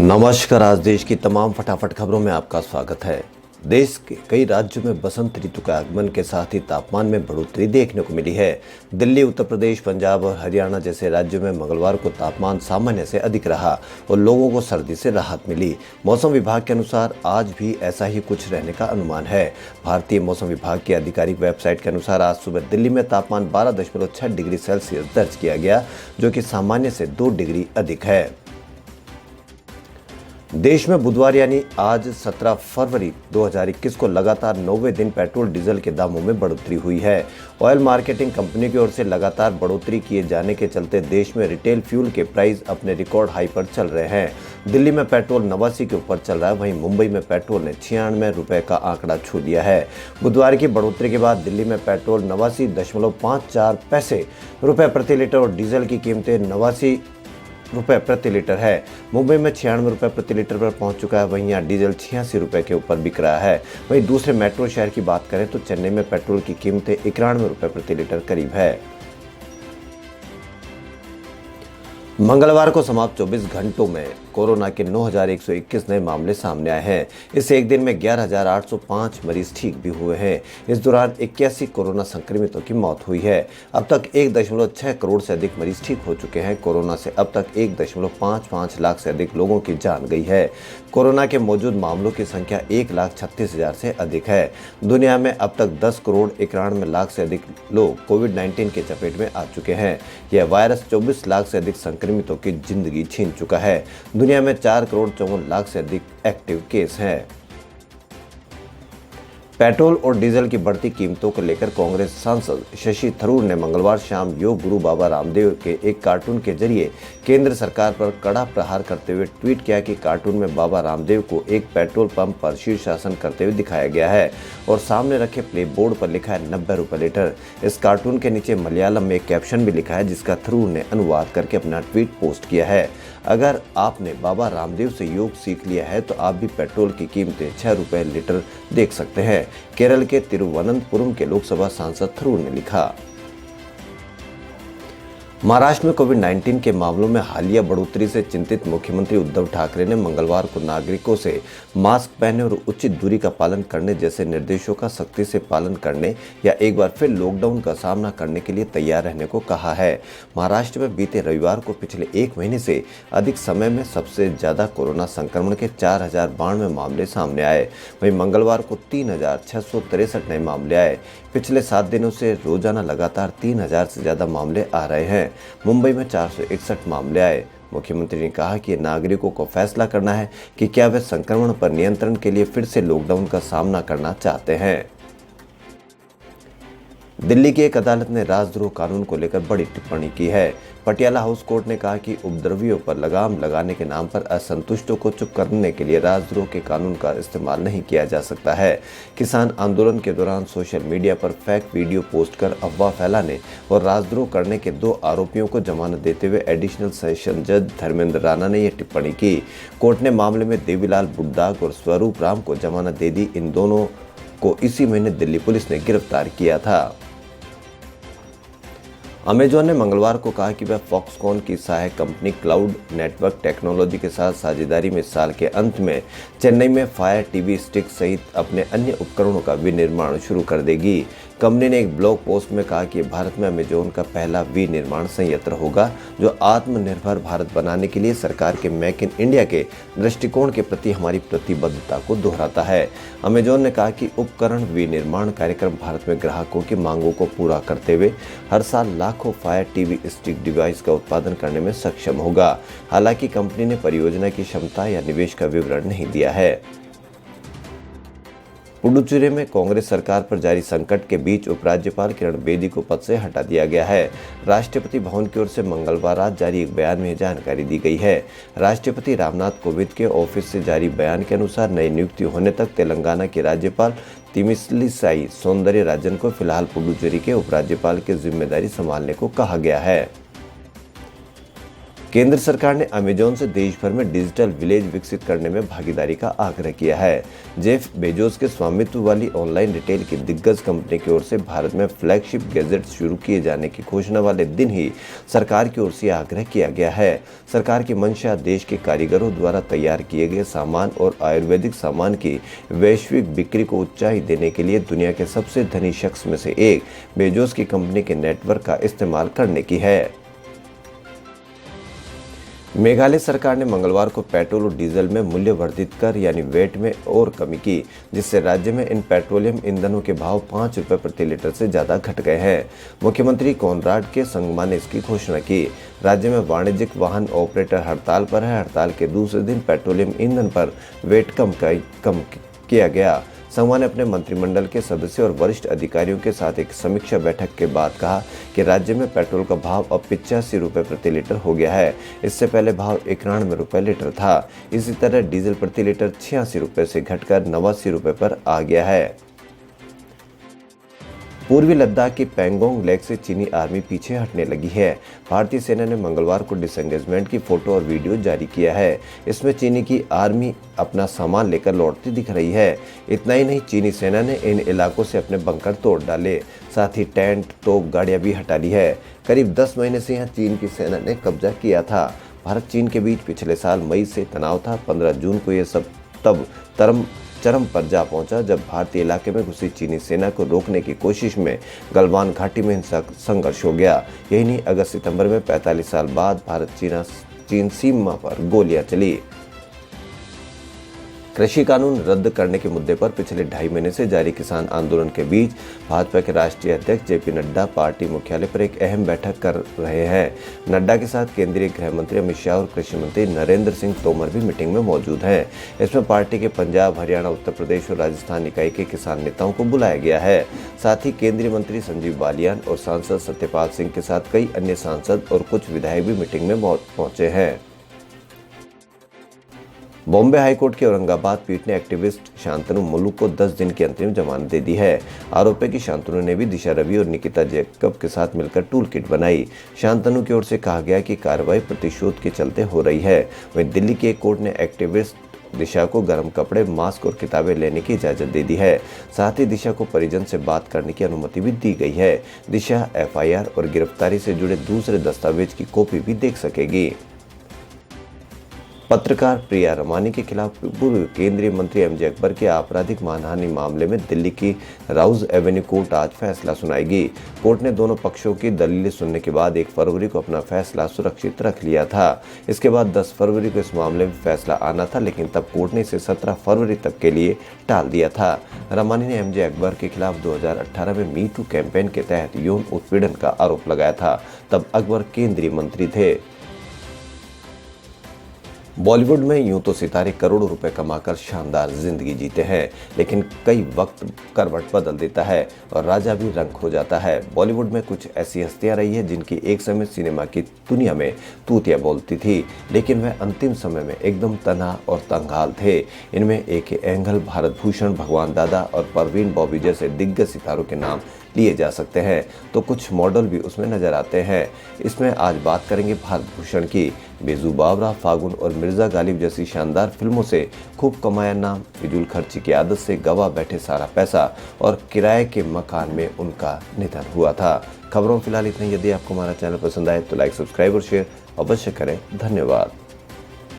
नमस्कार। आज देश की तमाम फटाफट खबरों में आपका स्वागत है। देश के कई राज्यों में बसंत ऋतु के आगमन के साथ ही तापमान में बढ़ोतरी देखने को मिली है। दिल्ली, उत्तर प्रदेश, पंजाब और हरियाणा जैसे राज्यों में मंगलवार को तापमान सामान्य से अधिक रहा और लोगों को सर्दी से राहत मिली। मौसम विभाग के अनुसार आज भी ऐसा ही कुछ रहने का अनुमान है। भारतीय मौसम विभाग की आधिकारिक वेबसाइट के अनुसार आज सुबह दिल्ली में तापमान 12.6 डिग्री सेल्सियस दर्ज किया गया, जो कि सामान्य से 2 डिग्री अधिक है। देश में बुधवार यानी आज 17 फरवरी 2021 को लगातार 9वें दिन पेट्रोल डीजल के दामों में बढ़ोतरी हुई है। ऑयल मार्केटिंग कंपनी की ओर से लगातार बढ़ोतरी किए जाने के चलते देश में रिटेल फ्यूल के प्राइस अपने रिकॉर्ड हाई पर चल रहे हैं। दिल्ली में पेट्रोल 89 के ऊपर चल रहा है, वहीं मुंबई में पेट्रोल ने 96 रुपये का आंकड़ा छू लिया है। बुधवार की बढ़ोतरी के बाद दिल्ली में पेट्रोल 89.54 रुपये प्रति लीटर और डीजल की कीमतें 89 रुपये प्रति लीटर है। मुंबई में 96 रुपये प्रति लीटर पर पहुंच चुका है, वहीं यहाँ डीजल 86 रुपये के ऊपर बिक रहा है। वहीं दूसरे मेट्रो शहर की बात करें तो चेन्नई में पेट्रोल की कीमतें 91 रुपये प्रति लीटर करीब है। मंगलवार को समाप्त 24 घंटों में कोरोना के 9,121 नए मामले सामने आए हैं। इस एक दिन में 11,805 मरीज ठीक भी हुए हैं। इस दौरान 81 कोरोना संक्रमितों की मौत हुई है। अब तक 1.6 करोड़ से अधिक मरीज ठीक हो चुके हैं। कोरोना से अब तक 1.55 लाख से अधिक लोगों की जान गई है। कोरोना के मौजूद मामलों की संख्या 1,36,000 से अधिक है। दुनिया में अब तक 10 करोड़ 91 लाख से अधिक लोग कोविड-19 के चपेट में आ चुके हैं। यह वायरस 24 लाख से अधिक संक्रमितों की जिंदगी छीन चुका है। दुनिया में 4 करोड़ 54 लाख से अधिक एक्टिव केस हैं। पेट्रोल और डीजल की बढ़ती कीमतों को लेकर कांग्रेस सांसद शशि थरूर ने मंगलवार शाम योग गुरु बाबा रामदेव के एक कार्टून के जरिए केंद्र सरकार पर कड़ा प्रहार करते हुए ट्वीट किया कि कार्टून में बाबा रामदेव को एक पेट्रोल पंप पर शीर्षासन करते हुए दिखाया गया है और सामने रखे प्ले बोर्ड पर लिखा है 90 रुपये लीटर। इस कार्टून के नीचे मलयालम में एक कैप्शन भी लिखा है, जिसका थरूर ने अनुवाद करके अपना ट्वीट पोस्ट किया है। अगर आपने बाबा रामदेव से योग सीख लिया है तो आप भी पेट्रोल की कीमतें 6 रुपये लीटर देख सकते हैं। केरल के तिरुवनंतपुरम के लोकसभा सांसद थरूर ने लिखा। महाराष्ट्र में कोविड-19 के मामलों में हालिया बढ़ोतरी से चिंतित मुख्यमंत्री उद्धव ठाकरे ने मंगलवार को नागरिकों से मास्क पहनने और उचित दूरी का पालन करने जैसे निर्देशों का सख्ती से पालन करने या एक बार फिर लॉकडाउन का सामना करने के लिए तैयार रहने को कहा है। महाराष्ट्र में बीते रविवार को पिछले एक महीने से अधिक समय में सबसे ज्यादा कोरोना संक्रमण के 4,092 मामले सामने आए। वहीं मंगलवार को 3,663 नए मामले आए। पिछले 7 दिनों से रोजाना लगातार 3,000 से ज्यादा मामले आ रहे हैं। मुंबई में 461 मामले आए। मुख्यमंत्री ने कहा कि नागरिकों को फैसला करना है कि क्या वे संक्रमण पर नियंत्रण के लिए फिर से लॉकडाउन का सामना करना चाहते हैं। दिल्ली की एक अदालत ने राजद्रोह कानून को लेकर बड़ी टिप्पणी की है। पटियाला हाउस कोर्ट ने कहा कि उपद्रवियों पर लगाम लगाने के नाम पर असंतुष्टों को चुप करने के लिए राजद्रोह के कानून का इस्तेमाल नहीं किया जा सकता है। किसान आंदोलन के दौरान सोशल मीडिया पर फेक वीडियो पोस्ट कर अफवाह फैलाने और राजद्रोह करने के 2 आरोपियों को जमानत देते हुए एडिशनल सेशन जज धर्मेंद्र राणा ने यह टिप्पणी की। कोर्ट ने मामले में देवीलाल बुड्डाक और स्वरूप राम को जमानत दे दी। इन दोनों को इसी महीने दिल्ली पुलिस ने गिरफ्तार किया था। अमेजॉन ने मंगलवार को कहा कि वह फॉक्सकॉन की सहायक कंपनी क्लाउड नेटवर्क टेक्नोलॉजी के साथ साझेदारी में साल के अंत में चेन्नई में फायर टीवी स्टिक सहित अपने अन्य उपकरणों का विनिर्माण शुरू कर देगी। कंपनी ने एक ब्लॉग पोस्ट में कहा कि भारत में अमेजॉन का पहला विनिर्माण संयंत्र होगा, जो आत्मनिर्भर भारत बनाने के लिए सरकार के मेक इन इंडिया के दृष्टिकोण के प्रति हमारी प्रतिबद्धता को दोहराता है। अमेजॉन ने कहा कि उपकरण विनिर्माण कार्यक्रम भारत में ग्राहकों की मांगों को पूरा करते हुए हर साल लाखों फायर टीवी स्टिक डिवाइस का उत्पादन करने में सक्षम होगा। हालांकि कंपनी ने परियोजना की क्षमता या निवेश का विवरण नहीं दिया है। पुडुचेरी में कांग्रेस सरकार पर जारी संकट के बीच उपराज्यपाल किरण बेदी को पद से हटा दिया गया है। राष्ट्रपति भवन की ओर से मंगलवार रात जारी एक बयान में जानकारी दी गई है। राष्ट्रपति रामनाथ कोविंद के ऑफिस से जारी बयान के अनुसार नई नियुक्ति होने तक तेलंगाना के राज्यपाल तमिलिसाई सौंदरराजन को फिलहाल पुडुचेरी के उपराज्यपाल की जिम्मेदारी संभालने को कहा गया है। केंद्र सरकार ने अमेजॉन से देश भर में डिजिटल विलेज विकसित करने में भागीदारी का आग्रह किया है। जेफ बेजोस के स्वामित्व वाली ऑनलाइन रिटेल की दिग्गज कंपनी की ओर से भारत में फ्लैगशिप गैजेट शुरू किए जाने की घोषणा वाले दिन ही सरकार की ओर से आग्रह किया गया है। सरकार की मंशा देश के कारीगरों द्वारा तैयार किए गए सामान और आयुर्वेदिक सामान की वैश्विक बिक्री को ऊंचाई देने के लिए दुनिया के सबसे धनी शख्स में से एक बेजोस की कंपनी के नेटवर्क का इस्तेमाल करने की है। मेघालय सरकार ने मंगलवार को पेट्रोल और डीजल में मूल्य वर्धित कर यानी वेट में और कमी की, जिससे राज्य में इन पेट्रोलियम ईंधनों के भाव 5 रुपये प्रति लीटर से ज्यादा घट गए हैं। मुख्यमंत्री कोनराड के संगमा ने इसकी घोषणा की। राज्य में वाणिज्यिक वाहन ऑपरेटर हड़ताल पर है। हड़ताल के दूसरे दिन पेट्रोलियम ईंधन पर वेट कम किया गया। संगमा ने अपने मंत्रिमंडल के सदस्य और वरिष्ठ अधिकारियों के साथ एक समीक्षा बैठक के बाद कहा कि राज्य में पेट्रोल का भाव अब 85 रुपये प्रति लीटर हो गया है। इससे पहले भाव 91 रुपये लीटर था। इसी तरह डीजल प्रति लीटर 86 रुपये से घटकर 89 रुपये पर आ गया है। पूर्वी लद्दाख की पैंगोंग लेक से चीनी आर्मी पीछे हटने लगी है। भारतीय सेना ने मंगलवार को डिसएंगेजमेंट की फोटो और वीडियो जारी किया है। इसमें चीनी की आर्मी अपना सामान लेकर लौटती दिख रही है। इतना ही नहीं, चीनी सेना ने इन इलाकों से अपने बंकर तोड़ डाले, साथ ही टेंट, तोप, गाड़ियां भी हटा ली है। करीब 10 महीने से यहाँ चीन की सेना ने कब्जा किया था। भारत चीन के बीच पिछले साल मई से तनाव था। 15 जून को यह सब तब चरम पर जा पहुंचा जब भारतीय इलाके में घुसी चीनी सेना को रोकने की कोशिश में गलवान घाटी में हिंसक संघर्ष हो गया। यही नहीं, अगस्त सितंबर में 45 साल बाद भारत चीन सीमा पर गोलियां चली। कृषि कानून रद्द करने के मुद्दे पर पिछले 2.5 महीने से जारी किसान आंदोलन के बीच भाजपा के राष्ट्रीय अध्यक्ष जेपी नड्डा पार्टी मुख्यालय पर एक अहम बैठक कर रहे हैं। नड्डा के साथ केंद्रीय गृह मंत्री अमित शाह और कृषि मंत्री नरेंद्र सिंह तोमर भी मीटिंग में मौजूद हैं। इसमें पार्टी के पंजाब, हरियाणा, उत्तर प्रदेश और राजस्थान इकाई के किसान नेताओं को बुलाया गया है। साथ ही केंद्रीय मंत्री संजीव बालियान और सांसद सत्यपाल सिंह के साथ कई अन्य सांसद और कुछ विधायक भी मीटिंग में पहुंचे हैं। बॉम्बे हाईकोर्ट की औरंगाबाद पीठ ने एक्टिविस्ट शांतनु मुलुक को 10 दिन की अंतरिम जमानत दे दी है। आरोप है कि शांतनु ने भी दिशा रवि और निकिता जैकब के साथ मिलकर टूल किट बनाई। शांतनु की ओर से कहा गया कि कार्रवाई प्रतिशोध के चलते हो रही है। वहीं दिल्ली की एक कोर्ट ने एक्टिविस्ट दिशा को गर्म कपड़े, मास्क और किताबें लेने की इजाजत दे दी है। साथ ही दिशा को परिजन से बात करने की अनुमति भी दी गई है। दिशा एफआईआर और गिरफ्तारी से जुड़े दूसरे दस्तावेज की कॉपी भी देख सकेगी। पत्रकार प्रिया रमानी के खिलाफ पूर्व केंद्रीय मंत्री एमजे अकबर के आपराधिक मानहानि मामले में दिल्ली की राउज एवेन्यू कोर्ट आज फैसला सुनाएगी। कोर्ट ने दोनों पक्षों की दलीलें सुनने के बाद 1 फरवरी को अपना फैसला सुरक्षित रख लिया था। इसके बाद 10 फरवरी को इस मामले में फैसला आना था, लेकिन तब कोर्ट ने इसे 17 फरवरी तक के लिए टाल दिया था। रमानी ने एमजे अकबर के खिलाफ 2018 में मी टू कैंपेन के तहत यौन उत्पीड़न का आरोप लगाया था। तब अकबर केंद्रीय मंत्री थे। बॉलीवुड में यूं तो सितारे करोड़ों रुपए कमाकर शानदार जिंदगी जीते हैं, लेकिन कई वक्त करवट बदल देता है और राजा भी रंग खो जाता है। बॉलीवुड में कुछ ऐसी हस्तियां रही है जिनकी एक समय सिनेमा की दुनिया में तूतियां बोलती थी, लेकिन वह अंतिम समय में एकदम तन्हा और तंगहाल थे। इनमें AK एंगल, भारत भूषण, भगवान दादा और परवीन बॉबी जैसे दिग्गज सितारों के नाम लिए जा सकते हैं, तो कुछ मॉडल भी उसमें नजर आते हैं। इसमें आज बात करेंगे भारत भूषण की। बेजू बावरा, फागुन और मिर्जा गालिब जैसी शानदार फिल्मों से खूब कमाया नाम, फिजूल खर्ची की आदत से गवा बैठे सारा पैसा और किराए के मकान में उनका निधन हुआ था। खबरों फिलहाल इतना ही। यदि आपको हमारा चैनल पसंद आए तो लाइक, सब्सक्राइब और शेयर अवश्य करें। धन्यवाद।